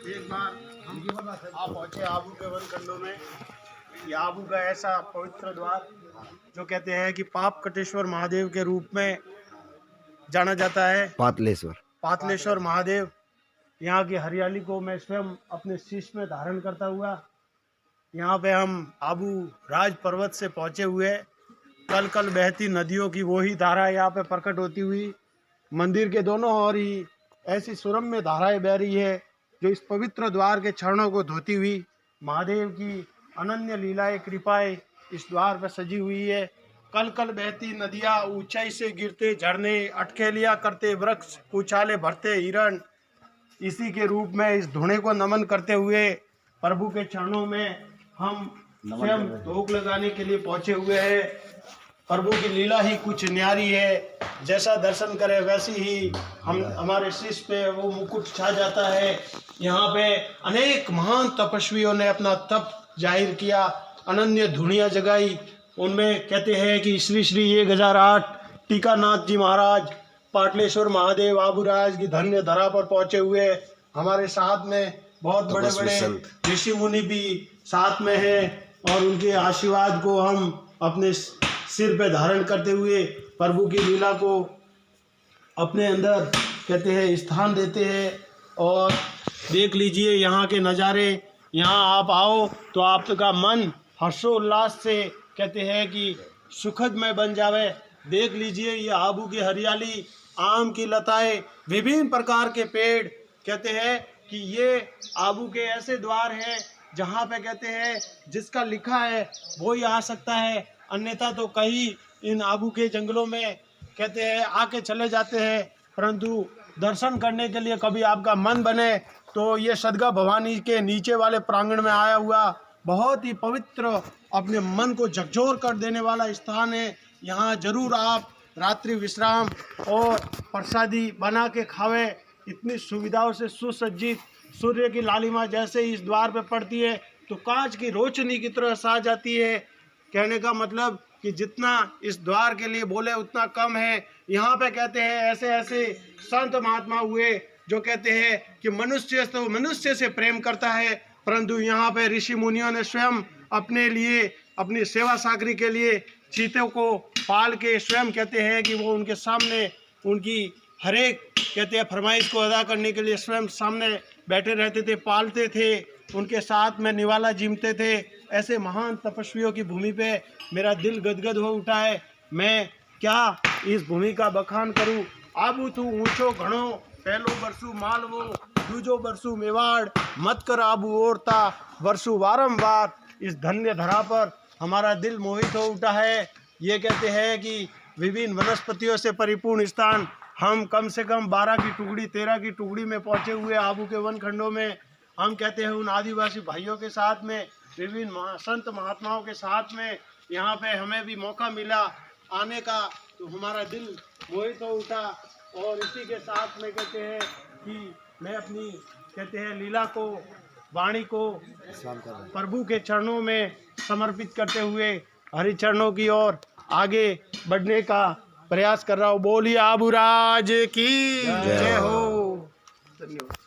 एक बार आप पहुँचे आबू के वन खंडों में। ये आबू का ऐसा पवित्र द्वार जो कहते हैं कि पाप कटेश्वर महादेव के रूप में जाना जाता है। पातलेश्वर महादेव। यहाँ की हरियाली को मैं स्वयं अपने शीश में धारण करता हुआ यहाँ पे हम आबू राज पर्वत से पहुँचे हुए। कल कल बहती नदियों की वही धारा यहाँ पे प्रकट होती हुई मंदिर के दोनों ओर ही ऐसी सुरम्य धाराएं बह रही है जो इस पवित्र द्वार के चरणों को धोती हुई महादेव की अनन्य लीलाएं कृपाएं इस द्वार पर सजी हुई है। कल कल बहती नदियाँ, ऊंचाई से गिरते झरने, अटखेलियाँ करते वृक्ष, उछाले भरते हिरण, इसी के रूप में इस धुने को नमन करते हुए प्रभु के चरणों में हम स्वयं धूप लगाने के लिए पहुंचे हुए हैं। प्रभु की लीला ही कुछ न्यारी है। जैसा दर्शन करे वैसी ही हमारे शीश पे वो मुकुट छा जाता है। यहाँ पे अनेक महान तपस्वियों ने अपना तप जाहिर किया, अनन्य धुनियाँ जगाई। उनमें कहते हैं कि श्री श्री 1008 टीकानाथ जी महाराज पाटलेश्वर महादेव आबूराज की धन्य धरा पर पहुंचे हुए। हमारे साथ में बहुत बड़े बड़े ऋषि मुनि भी साथ में हैं और उनके आशीर्वाद को हम अपने सिर पे धारण करते हुए प्रभु की लीला को अपने अंदर कहते हैं स्थान देते हैं। और देख लीजिए यहाँ के नज़ारे। यहाँ आप आओ तो आपका मन हर्षोल्लास से कहते हैं कि सुखदमय बन जावे। देख लीजिए ये आबू की हरियाली, आम की लताएं, विभिन्न प्रकार के पेड़। कहते हैं कि ये आबू के ऐसे द्वार हैं जहाँ पे कहते हैं जिसका लिखा है वो ही आ सकता है, अन्यथा तो कहीं इन आबू के जंगलों में कहते हैं आके चले जाते हैं। परंतु दर्शन करने के लिए कभी आपका मन बने तो ये सदगा भवानी के नीचे वाले प्रांगण में आया हुआ बहुत ही पवित्र, अपने मन को झकझोर कर देने वाला स्थान है। यहाँ जरूर आप रात्रि विश्राम और प्रसादी बना के खावे। इतनी सुविधाओं से सुसज्जित, सूर्य की लालिमा जैसे इस द्वार पे पड़ती है तो कांच की रोशनी की तरह सा जाती है। कहने का मतलब कि जितना इस द्वार के लिए बोले उतना कम है। यहाँ पे कहते हैं ऐसे ऐसे संत महात्मा हुए जो कहते हैं कि मनुष्य तो मनुष्य से प्रेम करता है, परंतु यहाँ पे ऋषि मुनियों ने स्वयं अपने लिए अपनी सेवा साकरी के लिए चीतों को पाल के स्वयं कहते हैं कि वो उनके सामने उनकी हर एक कहते हैं फरमाइश को अदा करने के लिए स्वयं सामने बैठे रहते थे, पालते थे, उनके साथ में निवाला जीमते थे। ऐसे महान तपस्वियों की भूमि पे मेरा दिल गदगद हो उठा है। मैं क्या इस भूमि का बखान करूं। आबू तू ऊंचो घणो, पहलो बरसू मालवो, दूजो बरसू मेवाड़, मत कर आबू ओरता, बरसू वारंवार। इस धन्य धरा पर हमारा दिल मोहित हो उठा है। ये कहते हैं कि विभिन्न वनस्पतियों से परिपूर्ण स्थान। हम कम से कम 12 की टुकड़ी 13 की टुकड़ी में पहुंचे हुए आबू के वन खंडों में। हम कहते हैं उन आदिवासी भाइयों के साथ में, विभिन्न संत महात्माओं के साथ में यहाँ पे हमें भी मौका मिला आने का, तो हमारा दिल मोहित हो उठा। और इसी के साथ में कहते हैं कि मैं अपनी कहते हैं लीला को, वाणी को प्रभु के चरणों में समर्पित करते हुए हरि चरणों की ओर आगे बढ़ने का प्रयास कर रहा हूँ। बोलिए आबूराज की जय हो। धन्यवाद।